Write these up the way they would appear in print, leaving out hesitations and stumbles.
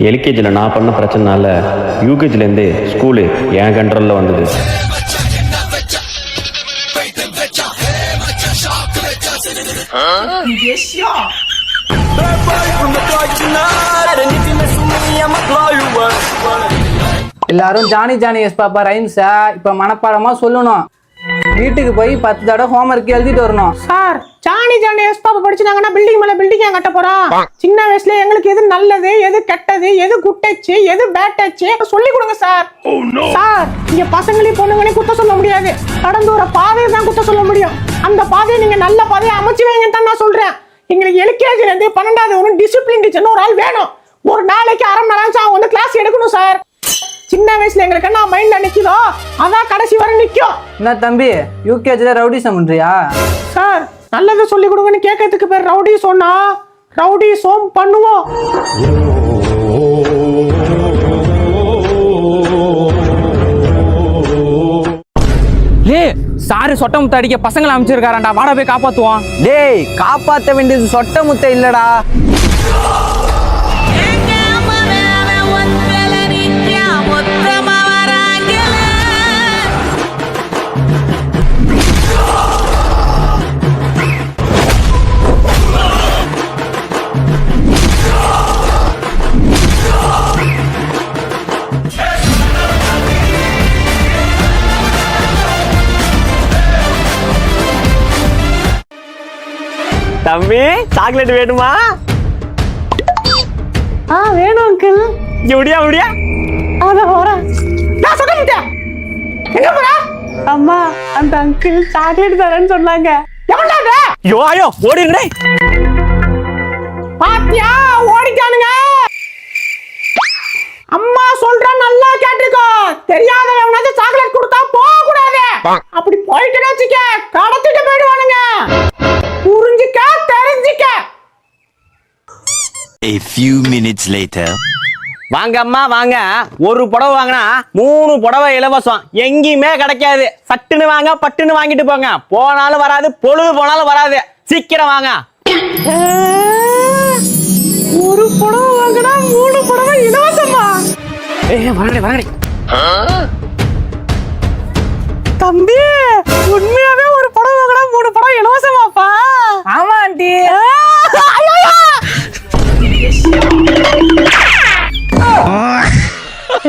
எல்கேஜியில் நான் பண்ண பிரச்சனைனால யூகேஜிலேருந்தே ஸ்கூலு என் கண்ட்ரோலில் வந்தது. எல்லாரும் ஜானி ஜானி எஸ் பாப்பா ரைம்ஸா இப்ப மனப்பாடமா சொல்லணும். வீட்டுக்கு போய் 10 தடவை ஹோம்ஒர்க் எழுதிட்டு வரணும். Sir Johnny Johnny yes papa படிச்சுனாங்கன்னா building மேல பில்டிங் கட்ட போறோம். சின்ன வயசுல எங்களுக்கு எது நல்லது எது கெட்டது எது குட் டச் எது பேட் டச் சொல்லி கொடுங்க சார். சார் இங்க பசங்களையும் பொண்ணுங்களையும் குத்த சொல்ல முடியாது. கடந்து ஒரு பாதையை தான் குத்த சொல்ல முடியும். அந்த பாதையை நீங்க நல்ல பாதையை அமைச்சு வைங்கன்னு தான் நான் சொல்றேன். எங்களுக்கு எல்கேஜில இருந்து 12வது ஒரு டிசிப்ளின் டீச்சர்னு ஒரு ஆள் வேணும். ஒரு நாளைக்கு 1/2 மணி நேரம் அவங்க வந்து கிளாஸ் எடுக்கணும் சார். சின்ன வயசுல எங்களுக்கு என்ன மைண்ட்ல நிக்குதோ அதான் கடைசி வரை நிக்கும். என்ன தம்பி யூகேஜில ரவுடிசம் பண்றியா? சார் நல்லது சொல்லி கொடுங்கன்னு கேட்கறதுக்கு பேர் ரவுடி சொன்னா ரவுடி சோம் பண்ணுவோம். லே சாரு சொட்ட முத்த அடிக்க பசங்களை அமைச்சிருக்காராண்டா, வாடா போய் காப்பாத்துவோம். டேய் காப்பாத்த வேண்டியது சொட்ட முத்த இல்லடா. தம்பி சாக்லேட் வேணுமா? வேணும் அங்கிள். முடியா முடியா அத போறேன். நான் சொல்ல மாட்டேன். எங்க போற? அம்மா அந்த அங்கிள் சாக்லேட் தரேன்னு சொன்னாங்க. எவன்டா? யோ ஐயோ ஓடிடுறே. பாத்தியா ஓடிட்டானுங்க. அம்மா சொல்றேன் நல்லா கேட்டுக்கோ. தெரியாதவங்க சாக்லேட் கொடுத்தா போக கூடாது. அப்படி போயிட்டு வச்சுக்க கடத்திட்டு போயிடுவானுங்க. புரிஞ்சிக்க தெரிஞ்சிக்க. A few minutes later. வாங்க அம்மா வாங்க. ஒரு புடவை வாங்கினா 3 புடவை இலவசம். எங்கேயுமே கிடைக்காது. சட்டுன்னு வாங்க பட்டுன்னு வாங்கிட்டு போங்க. போனாலும் வராது பொழுது போனாலும் வராது. சீக்கிரம் வாங்க. ஒரு புடவை வாங்கினா 3 புடவை இலவசமா? வரடே வரடே. தம்பி உண்மையாவே ஒரு புடவை வாங்கினா 3 புடவை இலவசமாப்பா? ஆமா ஆண்டி.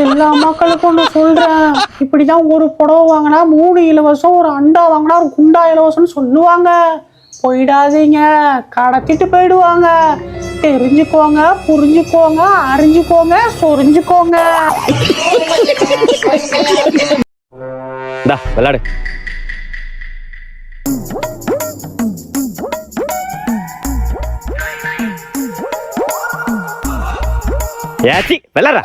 எல்லா மக்களுக்கும் ஒன்று சொல்றேன். இப்படிதான் ஒரு புடவை வாங்கினா 3 இலவசம், ஒரு அண்டா வாங்கினா ஒரு குண்டா இலவசம்னு சொல்லுவாங்க. போயிடாதீங்க, கடத்திட்டு போயிடுவாங்க. தெரிஞ்சுக்கோங்க, புரிஞ்சுக்கோங்க, அறிஞ்சுக்கோங்க, சொரிஞ்சுக்கோங்க. விளையாடு. ஏச்சி விளையாடுற.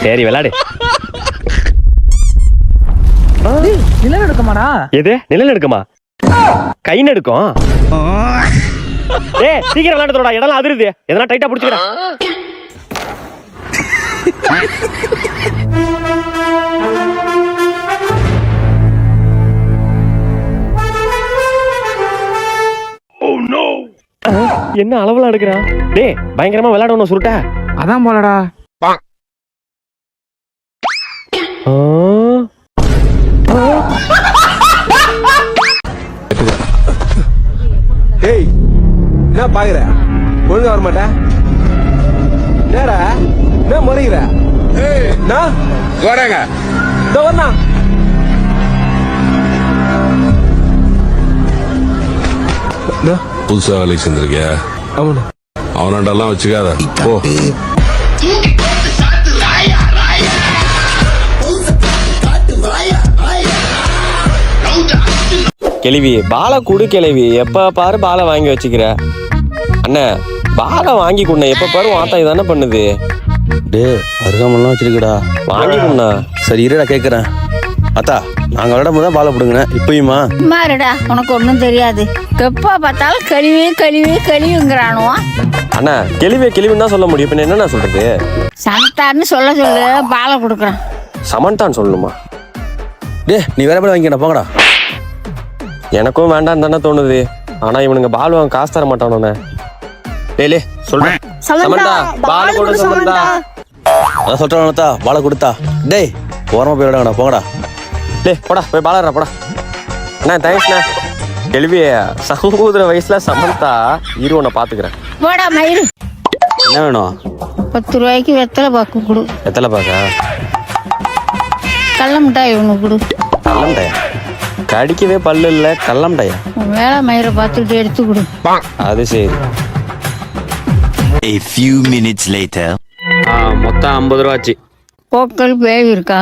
சரி விளையாடு. நிலம் எடுக்குமாடா? எது நிழல் எடுக்குமா? கை நடுக்கும். ஏய் சீக்கிரம் விளையாடுறதோட இடம்லாம் அதிருது. எதனா டைட்டா பிடிச்சிக்கிறேன். என்ன அளவுல எடுக்கிறான்? டேய் பயங்கரமா விளையாடணும் சுருட்ட. அதான் போலடா. ஏய் என்ன பாக்குற? ஒழுங்கா வர மாட்டேன். என்னடா என்ன முறைகிற? வரங்க வரண்ணா. புதுசா வேலைக்கு சேர்ந்திருக்கியா? அவனு அவனாண்டெல்லாம் வச்சுக்காத போ. கிளவி பாலை குடு கிளவி. எப்ப பாரு பாலை வாங்கி வச்சுக்கிற. அண்ணே பாலை வாங்கி கொடுண்ண. எப்ப பாரு வாத்தா இதானே பண்ணுது. டே அருகாமலாம் வச்சிருக்கடா, வாங்கி கொடுண்ணா. சரி இருடா கேட்குறேன். அத்தா நாங்கள் விளையாடும் போது தான் பாலை பிடுங்கினேன். இப்பயுமா? மாறுடா உனக்கு ஒன்றும் தெரியாது. எப்போ பார்த்தாலும் கழிவு கழிவு கழிவுங்கிறானுவா. அண்ணா கேள்வின்னு தான் சொல்ல முடியும். இப்ப என்னண்ணா சொல்றது? சமத்தான்னு சொல்ல சொல்லு, பாலை கொடுக்குறேன். சமந்தான்னு சொல்லணுமா? நீ வேற போய் வாங்கிக்கடா போங்கடா. எனக்கும் வேண்டாம் தானே தோணுது. ஆனா இவனுங்க பால் வாங்க காசு தர மாட்டானோண்ணே. லே சொல்றேன். சமந்தா பால் கொடு சமந்தா. அதான் சொல்றேன்டா பாலை கொடுத்தா. டேய் ஓரமா போய் விடாங்கடா போங்கடா. போடா போய் பாலறா போடா. அண்ணா தேங்க்ஸ்ண்ணா. கேள்வி சங்கூதுற வயசுல சமந்தா இரு உன்னை பாத்துக்கிறேன். போடா மயிறு. என்ன வேணும்? 10 ரூபாய்க்கு வெத்தலை பாக்கு கொடு. எத்தனை பாக்கா? கடல மிட்டாய் ஒன்று கொடு. கடல மிட்டாயா? கடிக்கவே பல்லு இல்ல. கடல மிட்டாயா? வேலை மயிரை பார்த்துட்டு எடுத்து கொடு. அது சரி. A few minutes later. மொத்தம் 50 ரூபா ஆச்சு. போக்கல் பேய் இருக்கா?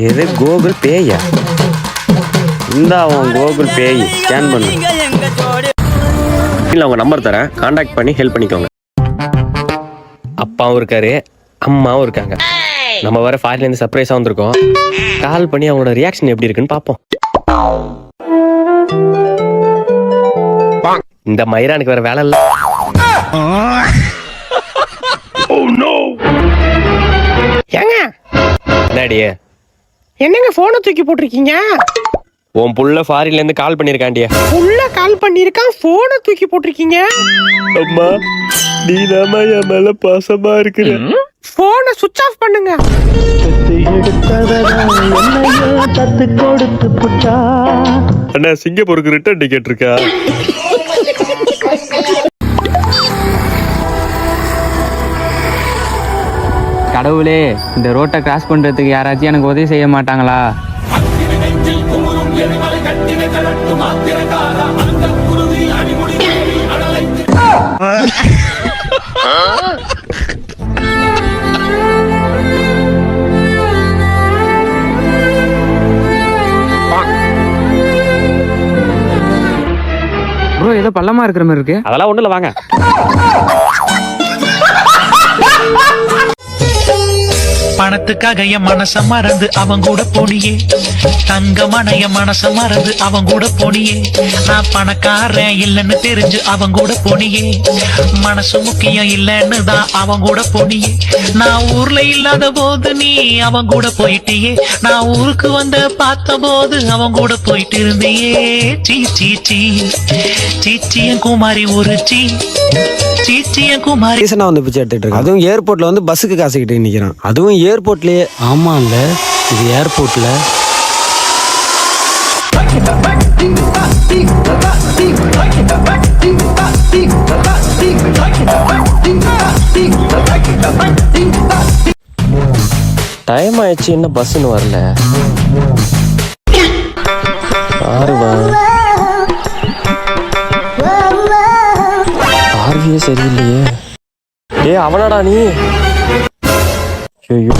எது கூகுள் பேயா? இந்த அவன் கூகுள் பேய் ஸ்கேன் பண்ணு. இல்லை உங்க நம்பர் தரேன், கான்டாக்ட் பண்ணி ஹெல்ப் பண்ணிக்கோங்க. அப்பாவும் இருக்காரு, அம்மாவும் இருக்காங்க. நம்ம வர ஃபாரின்ல இருந்து சர்ப்ரைஸா வந்திருக்கோம். கால் பண்ணி அவங்களோட ரியாக்ஷன் எப்படி இருக்குன்னு பாப்போம். இந்த மயிரானுக்கு வேற வேலை இல்ல. ஏங்க என்னடியே என்னங்க போனை தூக்கி போட்டிருக்கீங்க? உன் புள்ள ஃபாரின்ல இருந்து கால் பண்ணிருக்காண்டியா? உள்ள கால் பண்ணிருக்கான், போனை தூக்கி போட்டிருக்கீங்க. அம்மா நீ தான் என் மேல பாசமா இருக்கிற. போனை சுவிட்ச் ஆஃப் பண்ணுங்க. அண்ணா சிங்கப்பூருக்கு ரிட்டர்ன் டிக்கெட் இருக்கா? கடவுளே, இந்த ரோட்டை கிராஸ் பண்றதுக்கு யாராச்சும் எனக்கு உதவி செய்ய மாட்டாங்களா? ப்ரோ ஏதோ பள்ளமா இருக்கிற மாதிரி இருக்கு. அதெல்லாம் ஒண்ணுல வாங்க. பணத்துக்காக என் மனச மறந்து அவன் கூட போனியே, தங்கமான என் மனச மறந்து அவன் கூட போனியே, நான் பணக்காரன் இல்லைன்னு தெரிஞ்சு அவன் கூட போனியே, மனசு முக்கியம் இல்லைன்னு தான் அவன் கூட போனியே, நான் ஊர்ல இல்லாத போது நீ அவன் கூட போயிட்டியே, நான் ஊருக்கு வந்து பார்த்த போது அவன் கூட போயிட்டு இருந்தியே, சீ சீ சீ சீச்சி என் குமாரி ஒரு சீச்சி என் குமாரி. வந்து பிச்சை எடுத்துட்டு இருக்கு. அதுவும் ஏர்போர்ட்ல வந்து பஸ்ஸுக்கு காசு கிட்டே நிக்கிறான். அதுவும் ஏர்போர்ட்லயே. ஆமா இல்ல இது ஏர்போர்ட்ல. டைம் ஆயிடுச்சு, என்ன பஸ்ன்னு வரல. பார்வையே சரியில்லையே. அவனடா நீ? ஐயோ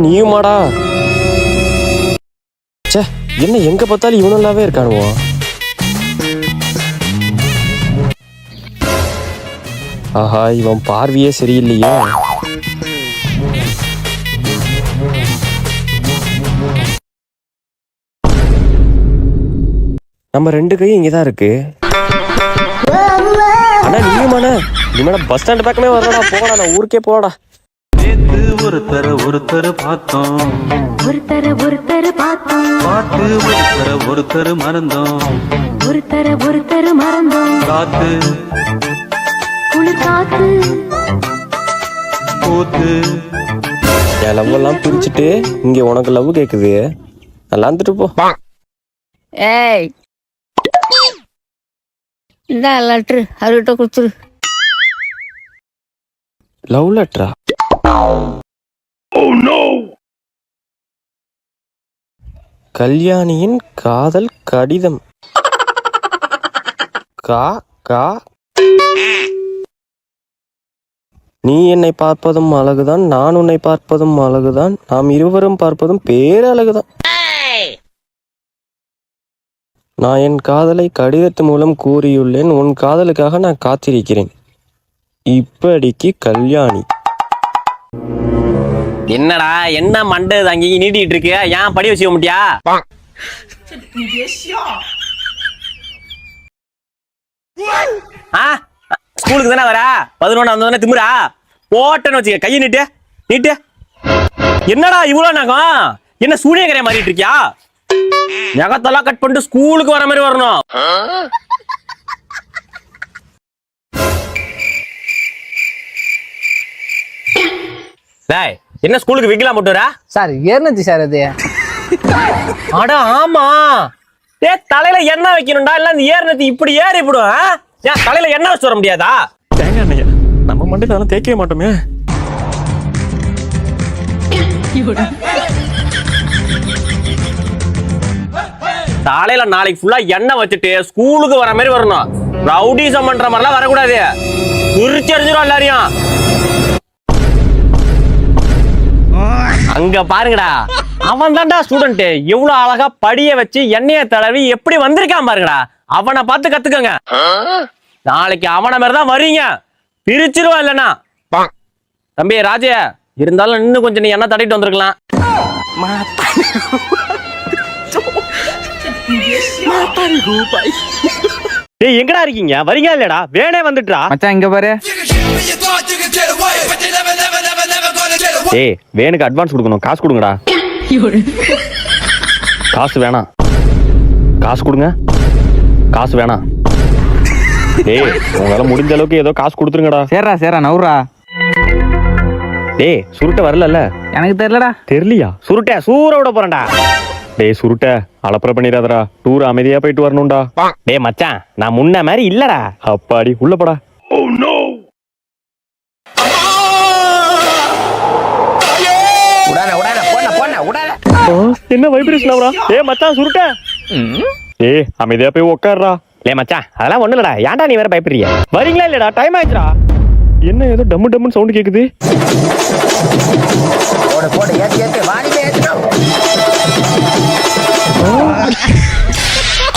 நீயுமாடா? சே என்ன எங்க பார்த்தாலும் இவனல்லாவே இருக்கானுவோ. ஆஹா இவன் பார்வையே சரியில்லையே. நம்ம 2 கையும் இங்கதான் இருக்கு. அண்ணா நீயுமாண்ணா? நீ பஸ் ஸ்டாண்ட் பக்கமே வரடா, போகடா, நான் ஊருக்கே போகடா. ஒருத்தர் பார்த்தோம், ஒருத்தர் பார்த்தோம், பாட்டு ஒருத்தர் மறந்தோம், ஒருத்தர் மறந்தோம், காத்து குளிர் காத்து பூத்து. என் லவ் எல்லாம் பிரிச்சுட்டு இங்க உனக்கு லவ் கேக்குது. நல்லா இருந்துட்டு போ. ஏய் இந்த லெட்ரு அவர்கிட்ட கொடுத்துரு. லவ் லெட்டரா? கல்யாணியின் காதல் கடிதம். கா கா நீ என்னை பார்ப்பதும் அழகுதான், நான் உன்னை பார்ப்பதும் அழகுதான், நாம் இருவரும் பார்ப்பதும் பேரழகுதான். நான் என் காதலை கடிதத்து மூலம் கூறியுள்ளேன், உன் காதலுக்காக நான் காத்திருக்கிறேன். இப்படிக்கு கல்யாணி. என்னடா என்ன மண்டை அங்கேயும் நீட்டிட்டு இருக்கு? ஏன் படி வச்சுக்க முடியா? ஸ்கூலுக்கு தானே வர 11 வந்தோடனே திமுறா போட்டேன்னு வச்சுக்க கையை நீட்டு நீட்டு. என்னடா இவ்வளவு நகம்? என்ன சூனியக்கரைய மாறிட்டு இருக்கியா? நகத்தெல்லாம் கட் பண்ணிட்டு ஸ்கூலுக்கு வர மாதிரி வரணும். டேய், என்ன ஸ்கூலுக்கு விக்கலாம் போட்டு வரா? சார் ஏறினச்சு சார் அது. அட ஆமா, தலையில எண்ணெய் வைக்கணும்டா, இல்ல இந்த ஏறினது இப்படி ஏறி போடும். ஏன் தலையில எண்ணெய் வச்சு வர முடியாதா? தேங்காய் எண்ணெயா? நம்ம மண்டைக்கு அதெல்லாம் தேய்க்கவே மாட்டோமே. தலையில நாளைக்கு ஃபுல்லா எண்ணெய் வச்சுட்டு ஸ்கூலுக்கு வர மாதிரி வரணும். ரவுடிசம் பண்ற மாதிரிலாம் வரக்கூடாது. குறிச்சு அறிஞ்சிரும் எல்லாரையும். அங்க பாருங்கடா, அவன் தான்டா ஸ்டூடெண்ட். எவ்வளவு அழகா படிய வச்சு எண்ணெய தடவி எப்படி வந்திருக்கான் பாருங்கடா. அவனை பார்த்து கத்துக்கங்க. நாளைக்கு அவனை மாதிரி தான் வரீங்க. பிரிச்சிருவா இல்லனா. தம்பி ராஜே, இருந்தாலும் இன்னும் கொஞ்சம் நீ எண்ணெய் தடவிட்டு வந்திருக்கலாம். டேய், எங்கடா இருக்கீங்க? வரீங்களா இல்லடா? வேணே வந்துட்டா. மச்சான் இங்க பாரு. ஏய், வேணுக்கு அட்வான்ஸ் கொடுக்கணும். காசு கொடுங்கடா. காசு வேணாம். காசு கொடுங்க. காசு வேணாம். டேய், உங்களால முடிஞ்ச அளவுக்கு ஏதோ காசு கொடுத்துருங்கடா. சேரா நவுறா. டேய், சுருட்ட வரலல்ல? எனக்கு தெரியலடா. தெரியலையா? சுருட்ட சூற விட போறேன்டா. டேய் சுருட்ட, அலப்பற பண்ணிடாதடா. டூர் அமைதியா போயிட்டு வரணும்டா. டேய் மச்சான், நான் முன்ன மாதிரி இல்லடா. அப்பாடி, உள்ள போடா. என்ன வைப்ரேஷன் ஆவறா? ஏய் மச்சான் சுருட்ட. ஏய் அமைதியா போய் உட்கார்றா. லே மச்சான், அதெல்லாம் ஒண்ணு இல்லடா. ஏன்டா நீ வேற பயப்படுறிய? வரீங்களா இல்லடா? டைம் ஆயிடுச்சுடா. என்ன ஏதோ டம்மு டம்முன்னு சவுண்ட் கேக்குது. போடு ஏத்து வாடிலே ஏத்துறோம்.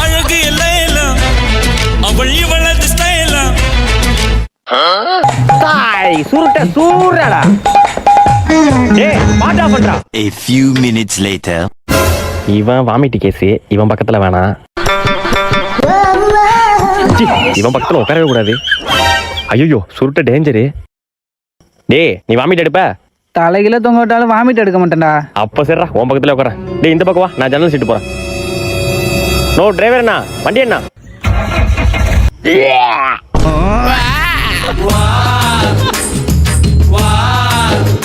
அழகு எல்லாம் அவள் இவளது ஸ்டைலா. தாய் சுருட்ட சூறடா. ஏய் பாட்டா பண்றா. A few minutes later. இவன் வாமிட் கேஸ். இவன் பக்கத்துல வேணாம். இவன் பக்கத்துல உட்காரவே கூடாது. ஐயோ சுருட்ட டேஞ்சரு. டேய், நீ வாமிட் எடுப்ப? தலைகில தொங்க விட்டாலும் வாமிட் எடுக்க மாட்டேன்டா. அப்ப சரிடா, உன் பக்கத்துல உட்காரேன். டேய் இந்த பக்கம் வா, நான் ஜன்னல் சீட்டு போறேன். நோ டிரைவர் அண்ணா, வண்டி அண்ணா.